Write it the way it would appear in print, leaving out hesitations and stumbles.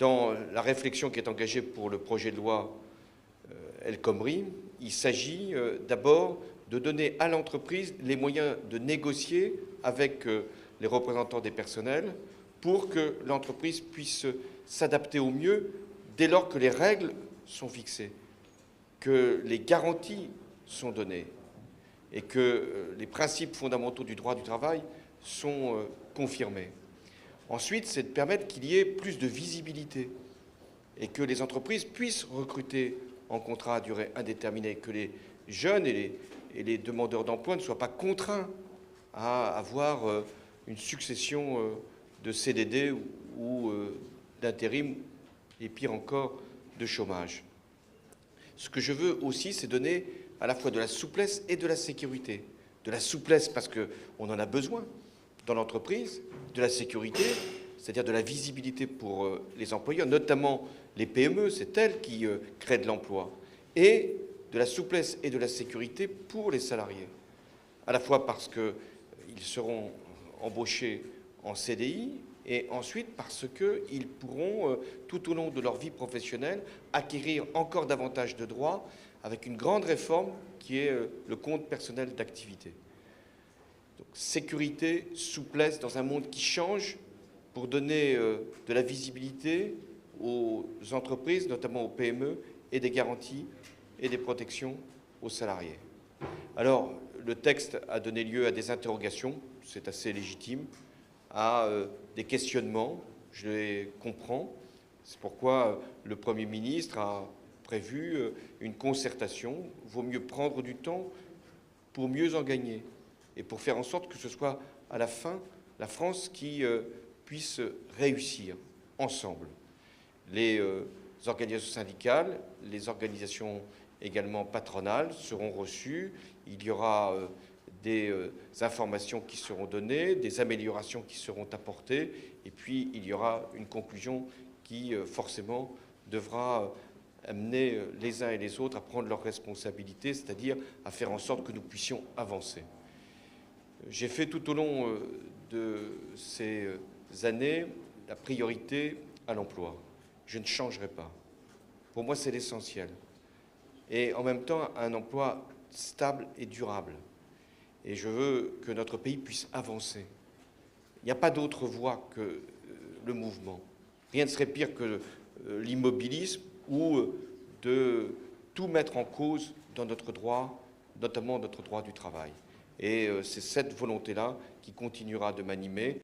Dans la réflexion qui est engagée pour le projet de loi El Khomri, il s'agit d'abord de donner à l'entreprise les moyens de négocier avec les représentants des personnels pour que l'entreprise puisse s'adapter au mieux dès lors que les règles sont fixées, que les garanties sont données et que les principes fondamentaux du droit du travail sont confirmés. Ensuite, c'est de permettre qu'il y ait plus de visibilité et que les entreprises puissent recruter en contrat à durée indéterminée, que les jeunes et les demandeurs d'emploi ne soient pas contraints à avoir une succession de CDD ou d'intérim et pire encore de chômage. Ce que je veux aussi, c'est donner à la fois de la souplesse et de la sécurité. De la souplesse parce qu'on en a besoin dans l'entreprise, de la sécurité, c'est-à-dire de la visibilité pour les employeurs, notamment les PME, c'est elles qui créent de l'emploi, et de la souplesse et de la sécurité pour les salariés, à la fois parce qu'ils seront embauchés en CDI, et ensuite parce qu'ils pourront, tout au long de leur vie professionnelle, acquérir encore davantage de droits avec une grande réforme qui est le compte personnel d'activité. Donc, sécurité, souplesse dans un monde qui change pour donner de la visibilité aux entreprises, notamment aux PME, et des garanties et des protections aux salariés. Alors, le texte a donné lieu à des interrogations, c'est assez légitime, à des questionnements, je les comprends. C'est pourquoi le Premier ministre a prévu une concertation. Il vaut mieux prendre du temps pour mieux en gagner et pour faire en sorte que ce soit à la fin la France qui puisse réussir ensemble. Les organisations syndicales, les organisations également patronales seront reçues. Il y aura des informations qui seront données, des améliorations qui seront apportées, et puis il y aura une conclusion qui forcément devra amener les uns et les autres à prendre leurs responsabilités, c'est-à-dire à faire en sorte que nous puissions avancer. J'ai fait tout au long de ces années la priorité à l'emploi. Je ne changerai pas. Pour moi, c'est l'essentiel. Et en même temps, un emploi stable et durable. Et je veux que notre pays puisse avancer. Il n'y a pas d'autre voie que le mouvement. Rien ne serait pire que l'immobilisme ou de tout mettre en cause dans notre droit, notamment notre droit du travail. Et c'est cette volonté-là qui continuera de m'animer.